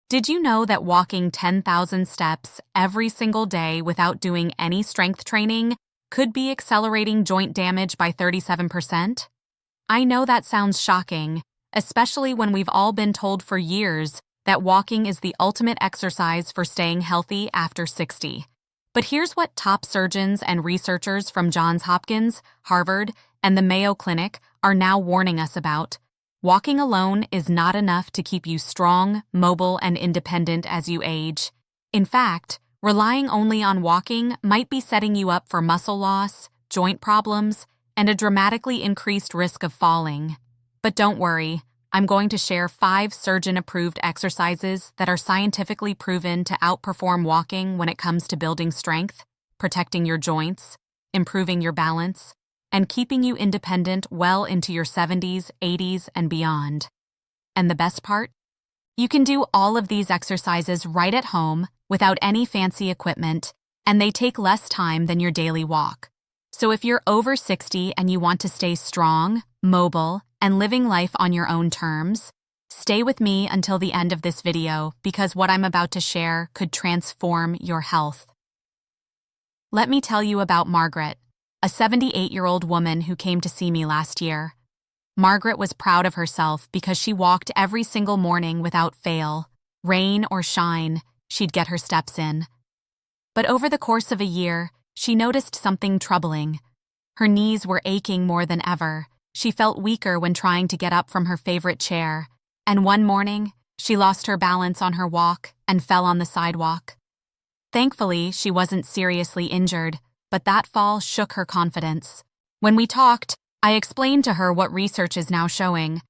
Did you know that walking 10,000 steps every single day without doing any strength training could be accelerating joint damage by 37%? I know that sounds shocking, especially when we've all been told for years that walking is the ultimate exercise for staying healthy after 60. But here's what top surgeons and researchers from Johns Hopkins, Harvard, and the Mayo Clinic are now warning us about. Walking alone is not enough to keep you strong, mobile, and independent as you age. In fact, relying only on walking might be setting you up for muscle loss, joint problems, and a dramatically increased risk of falling. But don't worry, I'm going to share 5 surgeon-approved exercises that are scientifically proven to outperform walking when it comes to building strength, protecting your joints, improving your balance, and keeping you independent well into your 70s, 80s, and beyond. And the best part? You can do all of these exercises right at home without any fancy equipment, and they take less time than your daily walk. So if you're over 60 and you want to stay strong, mobile, and living life on your own terms, stay with me until the end of this video because what I'm about to share could transform your health. Let me tell you about Margaret, a 78-year-old woman who came to see me last year. Margaret was proud of herself because she walked every single morning without fail. Rain or shine, she'd get her steps in. But over the course of a year, she noticed something troubling. Her knees were aching more than ever. She felt weaker when trying to get up from her favorite chair, and one morning, she lost her balance on her walk and fell on the sidewalk. Thankfully, she wasn't seriously injured, but that fall shook her confidence. When we talked, I explained to her what research is now showing.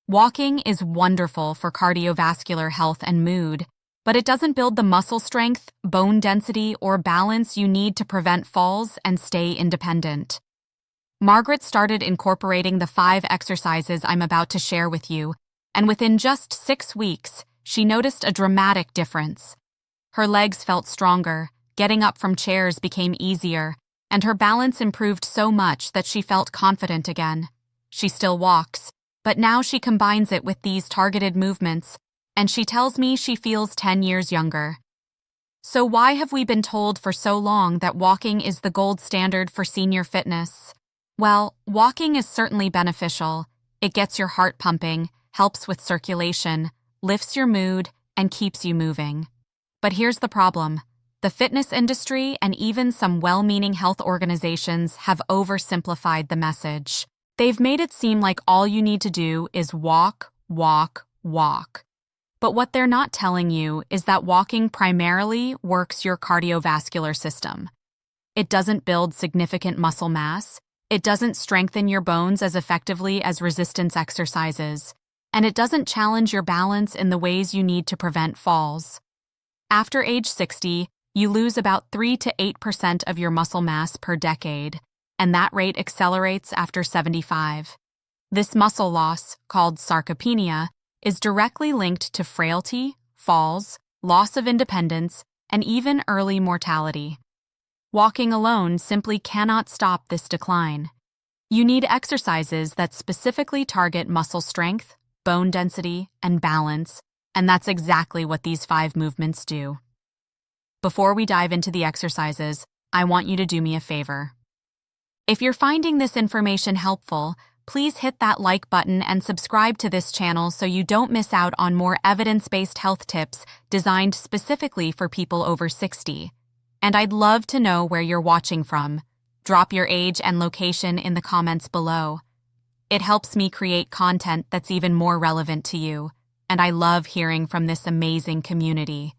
Walking is wonderful for cardiovascular health and mood, but it doesn't build the muscle strength, bone density, or balance you need to prevent falls and stay independent. Margaret started incorporating the 5 exercises I'm about to share with you, and within just 6 weeks, she noticed a dramatic difference. Her legs felt stronger, getting up from chairs became easier, and her balance improved so much that she felt confident again. She still walks, but now she combines it with these targeted movements, and she tells me she feels 10 years younger. So why have we been told for so long that walking is the gold standard for senior fitness? Well, walking is certainly beneficial. It gets your heart pumping, helps with circulation, lifts your mood, and keeps you moving. But here's the problem. The fitness industry and even some well-meaning health organizations have oversimplified the message. They've made it seem like all you need to do is walk, walk, walk. But what they're not telling you is that walking primarily works your cardiovascular system. It doesn't build significant muscle mass, it doesn't strengthen your bones as effectively as resistance exercises, and it doesn't challenge your balance in the ways you need to prevent falls. After age 60, you lose about 3 to 8% of your muscle mass per decade, and that rate accelerates after 75. This muscle loss, called sarcopenia, is directly linked to frailty, falls, loss of independence, and even early mortality. Walking alone simply cannot stop this decline. You need exercises that specifically target muscle strength, bone density, and balance, and that's exactly what these 5 movements do. Before we dive into the exercises, I want you to do me a favor. If you're finding this information helpful, please hit that like button and subscribe to this channel so you don't miss out on more evidence-based health tips designed specifically for people over 60. And I'd love to know where you're watching from. Drop your age and location in the comments below. It helps me create content that's even more relevant to you, and I love hearing from this amazing community.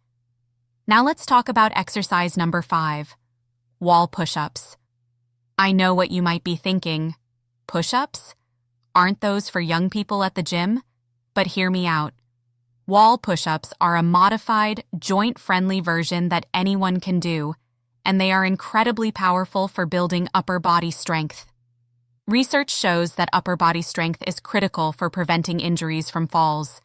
Now let's talk about exercise number 5, wall push-ups. I know what you might be thinking. Push-ups? Aren't those for young people at the gym? But hear me out. Wall push-ups are a modified, joint-friendly version that anyone can do, and they are incredibly powerful for building upper body strength. Research shows that upper body strength is critical for preventing injuries from falls.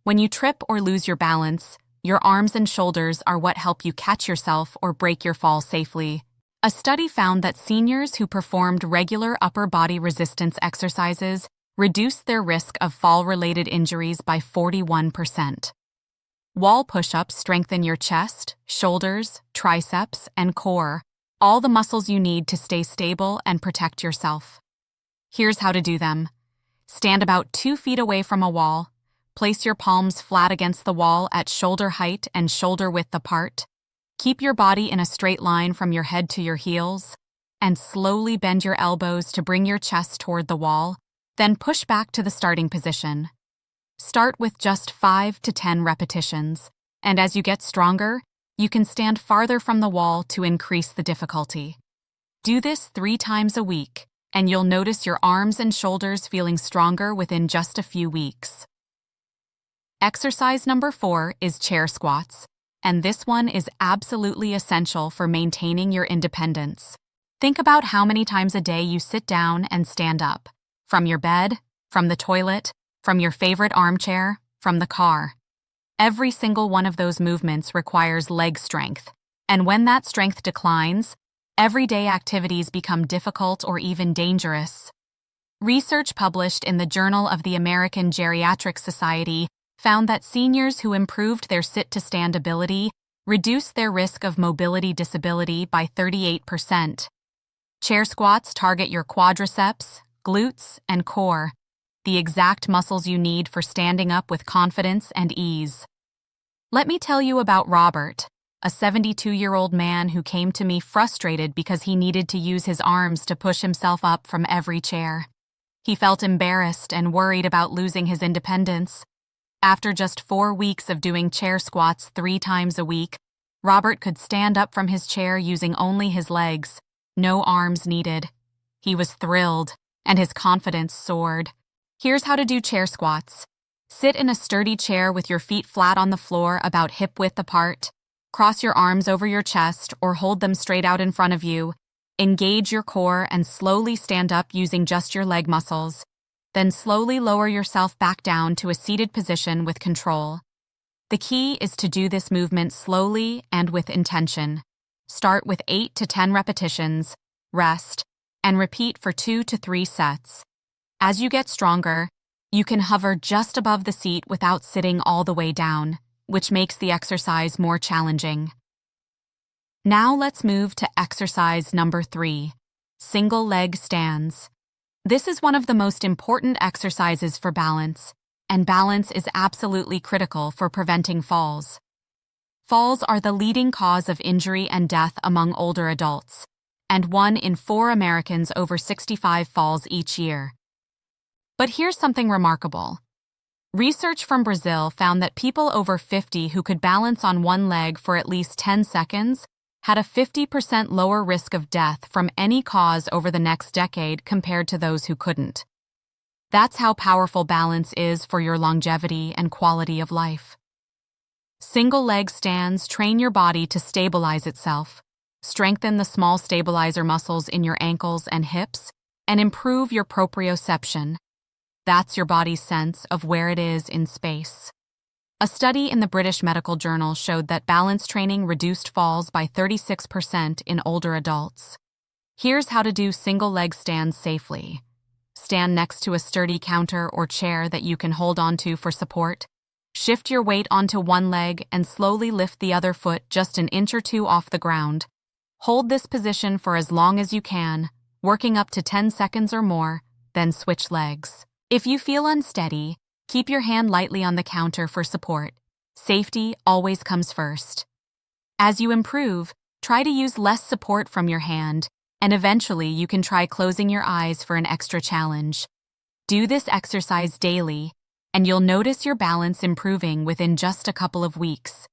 When you trip or lose your balance, your arms and shoulders are what help you catch yourself or break your fall safely. A study found that seniors who performed regular upper body resistance exercises reduced their risk of fall-related injuries by 41%. Wall push-ups strengthen your chest, shoulders, triceps, and core, all the muscles you need to stay stable and protect yourself. Here's how to do them. Stand about 2 feet away from a wall. Place your palms flat against the wall at shoulder height and shoulder width apart. Keep your body in a straight line from your head to your heels, and slowly bend your elbows to bring your chest toward the wall, then push back to the starting position. Start with just 5 to 10 repetitions, and as you get stronger, you can stand farther from the wall to increase the difficulty. Do this 3 times a week, and you'll notice your arms and shoulders feeling stronger within just a few weeks. Exercise number 4 is chair squats, and this one is absolutely essential for maintaining your independence. Think about how many times a day you sit down and stand up, from your bed, from the toilet, from your favorite armchair, from the car. Every single one of those movements requires leg strength, and when that strength declines, everyday activities become difficult or even dangerous. Research published in the Journal of the American Geriatric Society found that seniors who improved their sit-to-stand ability reduced their risk of mobility disability by 38%. Chair squats target your quadriceps, glutes, and core, the exact muscles you need for standing up with confidence and ease. Let me tell you about Robert, a 72-year-old man who came to me frustrated because he needed to use his arms to push himself up from every chair. He felt embarrassed and worried about losing his independence. After just 4 weeks of doing chair squats 3 times a week, Robert could stand up from his chair using only his legs, no arms needed. He was thrilled, and his confidence soared. Here's how to do chair squats. Sit in a sturdy chair with your feet flat on the floor about hip-width apart. Cross your arms over your chest or hold them straight out in front of you. Engage your core and slowly stand up using just your leg muscles. Then slowly lower yourself back down to a seated position with control. The key is to do this movement slowly and with intention. Start with 8 to 10 repetitions, rest, and repeat for 2 to 3 sets. As you get stronger, you can hover just above the seat without sitting all the way down, which makes the exercise more challenging. Now let's move to exercise number 3, single leg stands. This is one of the most important exercises for balance, and balance is absolutely critical for preventing falls. Falls are the leading cause of injury and death among older adults, and 1 in 4 Americans over 65 falls each year. But here's something remarkable. Research from Brazil found that people over 50 who could balance on one leg for at least 10 seconds had a 50% lower risk of death from any cause over the next decade compared to those who couldn't. That's how powerful balance is for your longevity and quality of life. Single leg stands train your body to stabilize itself, strengthen the small stabilizer muscles in your ankles and hips, and improve your proprioception. That's your body's sense of where it is in space. A study in the British Medical Journal showed that balance training reduced falls by 36% in older adults. Here's how to do single leg stands safely. Stand next to a sturdy counter or chair that you can hold onto for support. Shift your weight onto one leg and slowly lift the other foot just an inch or 2 off the ground. Hold this position for as long as you can, working up to 10 seconds or more, then switch legs. If you feel unsteady, keep your hand lightly on the counter for support. Safety always comes first. As you improve, try to use less support from your hand, and eventually you can try closing your eyes for an extra challenge. Do this exercise daily, and you'll notice your balance improving within just a couple of weeks.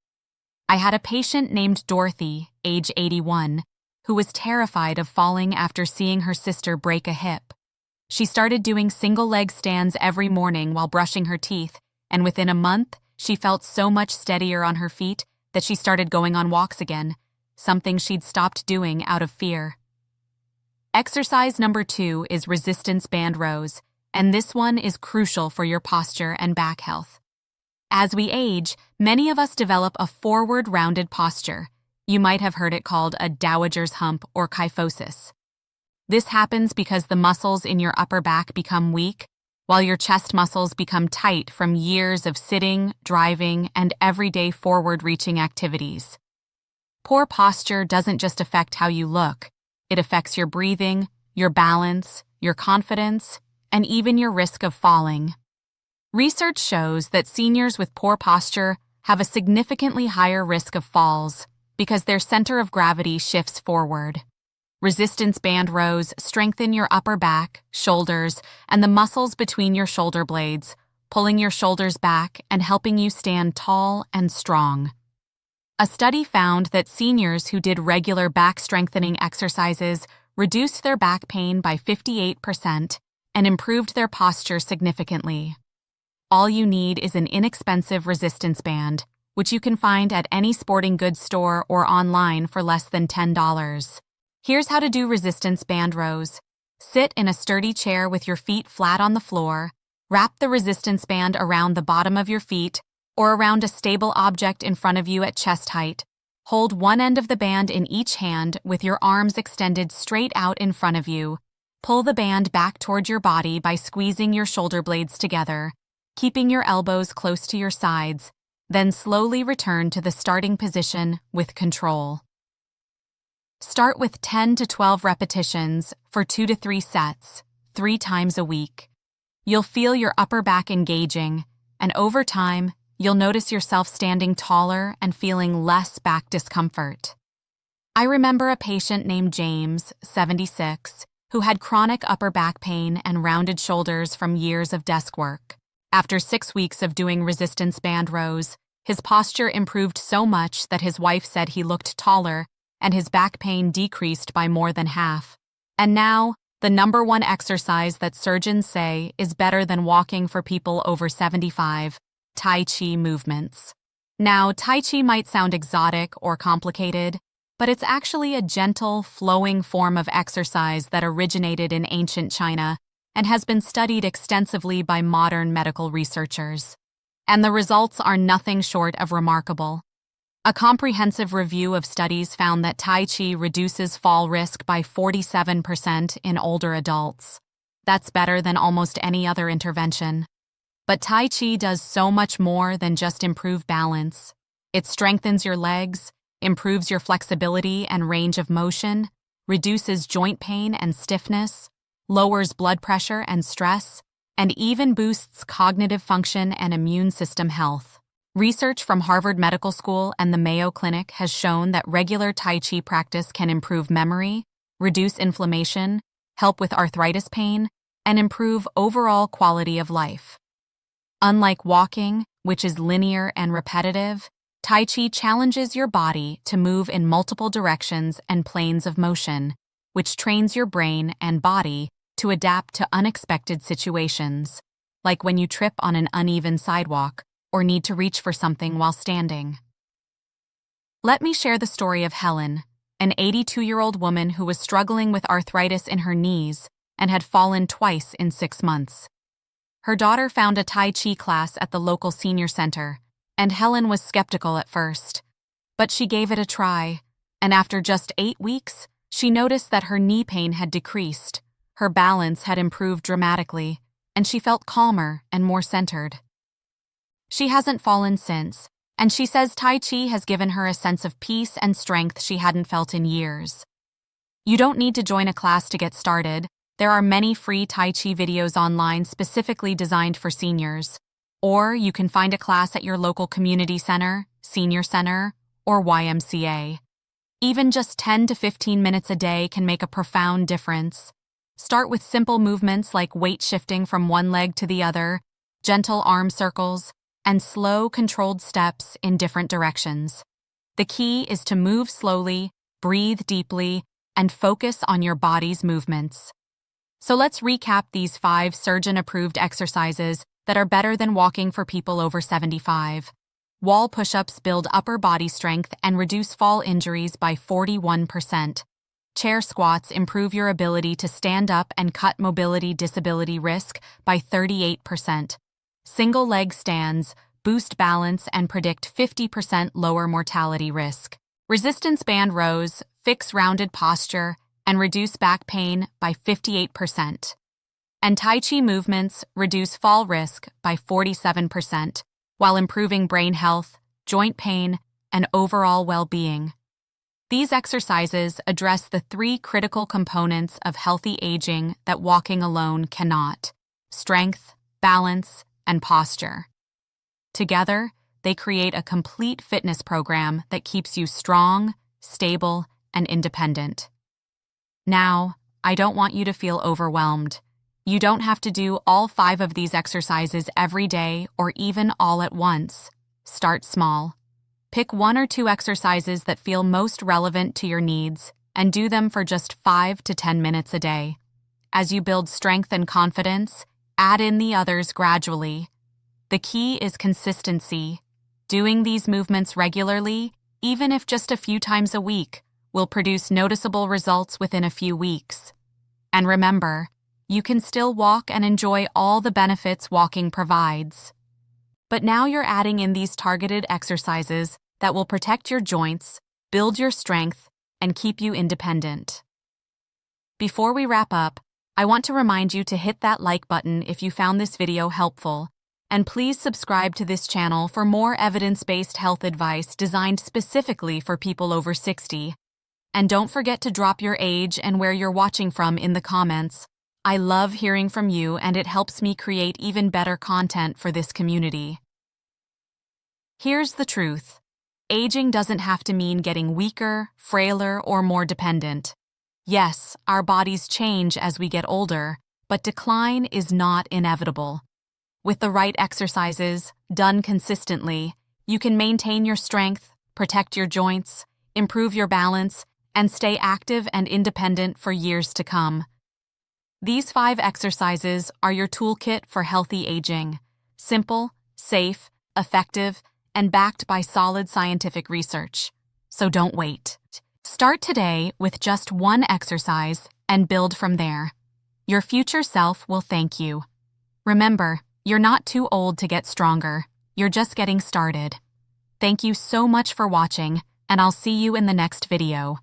I had a patient named Dorothy, age 81, who was terrified of falling after seeing her sister break a hip. She started doing single leg stands every morning while brushing her teeth, and within a month, she felt so much steadier on her feet that she started going on walks again, something she'd stopped doing out of fear. Exercise number 2 is resistance band rows, and this one is crucial for your posture and back health. As we age, many of us develop a forward rounded posture. You might have heard it called a dowager's hump or kyphosis. This happens because the muscles in your upper back become weak, while your chest muscles become tight from years of sitting, driving, and everyday forward-reaching activities. Poor posture doesn't just affect how you look. It affects your breathing, your balance, your confidence, and even your risk of falling. Research shows that seniors with poor posture have a significantly higher risk of falls because their center of gravity shifts forward. Resistance band rows strengthen your upper back, shoulders, and the muscles between your shoulder blades, pulling your shoulders back and helping you stand tall and strong. A study found that seniors who did regular back strengthening exercises reduced their back pain by 58% and improved their posture significantly. All you need is an inexpensive resistance band, which you can find at any sporting goods store or online for less than $10. Here's how to do resistance band rows. Sit in a sturdy chair with your feet flat on the floor. Wrap the resistance band around the bottom of your feet or around a stable object in front of you at chest height. Hold one end of the band in each hand with your arms extended straight out in front of you. Pull the band back toward your body by squeezing your shoulder blades together, keeping your elbows close to your sides, then slowly return to the starting position with control. Start with 10 to 12 repetitions for 2 to 3 sets, 3 times a week. You'll feel your upper back engaging, and over time, you'll notice yourself standing taller and feeling less back discomfort. I remember a patient named James, 76, who had chronic upper back pain and rounded shoulders from years of desk work. After 6 weeks of doing resistance band rows, his posture improved so much that his wife said he looked taller and his back pain decreased by more than half. And now, the #1 exercise that surgeons say is better than walking for people over 75, Tai Chi Movements. Now, Tai Chi might sound exotic or complicated, but it's actually a gentle, flowing form of exercise that originated in ancient China and has been studied extensively by modern medical researchers. And the results are nothing short of remarkable. A comprehensive review of studies found that Tai Chi reduces fall risk by 47% in older adults. That's better than almost any other intervention. But Tai Chi does so much more than just improve balance. It strengthens your legs, improves your flexibility and range of motion, reduces joint pain and stiffness, lowers blood pressure and stress, and even boosts cognitive function and immune system health. Research from Harvard Medical School and the Mayo Clinic has shown that regular Tai Chi practice can improve memory, reduce inflammation, help with arthritis pain, and improve overall quality of life. Unlike walking, which is linear and repetitive, Tai Chi challenges your body to move in multiple directions and planes of motion, which trains your brain and body to adapt to unexpected situations, like when you trip on an uneven sidewalk or need to reach for something while standing. Let me share the story of Helen, an 82-year-old woman who was struggling with arthritis in her knees and had fallen twice in 6 months. Her daughter found a Tai Chi class at the local senior center, and Helen was skeptical at first. But she gave it a try, and after just 8 weeks, she noticed that her knee pain had decreased, her balance had improved dramatically, and she felt calmer and more centered. She hasn't fallen since, and she says Tai Chi has given her a sense of peace and strength she hadn't felt in years. You don't need to join a class to get started. There are many free Tai Chi videos online specifically designed for seniors. Or you can find a class at your local community center, senior center, or YMCA. Even just 10 to 15 minutes a day can make a profound difference. Start with simple movements like weight shifting from one leg to the other, gentle arm circles, and slow, controlled steps in different directions. The key is to move slowly, breathe deeply, and focus on your body's movements. So let's recap these 5 surgeon-approved exercises that are better than walking for people over 75. Wall push-ups build upper body strength and reduce fall injuries by 41%. Chair squats improve your ability to stand up and cut mobility disability risk by 38%. Single leg stands boost balance and predict 50% lower mortality risk. Resistance band rows fix rounded posture and reduce back pain by 58%. And Tai Chi movements reduce fall risk by 47%, while improving brain health, joint pain, and overall well-being. These exercises address the three critical components of healthy aging that walking alone cannot: strength, balance, and posture. Together, they create a complete fitness program that keeps you strong, stable, and independent. Now, I don't want you to feel overwhelmed. You don't have to do all 5 of these exercises every day or even all at once. Start small. Pick 1 or 2 exercises that feel most relevant to your needs and do them for just 5 to 10 minutes a day. As you build strength and confidence, add in the others gradually. The key is consistency. Doing these movements regularly, even if just a few times a week, will produce noticeable results within a few weeks. And remember, you can still walk and enjoy all the benefits walking provides. But now you're adding in these targeted exercises that will protect your joints, build your strength, and keep you independent. Before we wrap up, I want to remind you to hit that like button if you found this video helpful, and please subscribe to this channel for more evidence-based health advice designed specifically for people over 60. And don't forget to drop your age and where you're watching from in the comments. I love hearing from you, and it helps me create even better content for this community. Here's the truth. Aging doesn't have to mean getting weaker, frailer, or more dependent. Yes, our bodies change as we get older, but decline is not inevitable. With the right exercises, done consistently, you can maintain your strength, protect your joints, improve your balance, and stay active and independent for years to come. These 5 exercises are your toolkit for healthy aging. Simple, safe, effective, and backed by solid scientific research. So don't wait. Start today with just 1 exercise and build from there. Your future self will thank you. Remember, you're not too old to get stronger. You're just getting started. Thank you so much for watching, and I'll see you in the next video.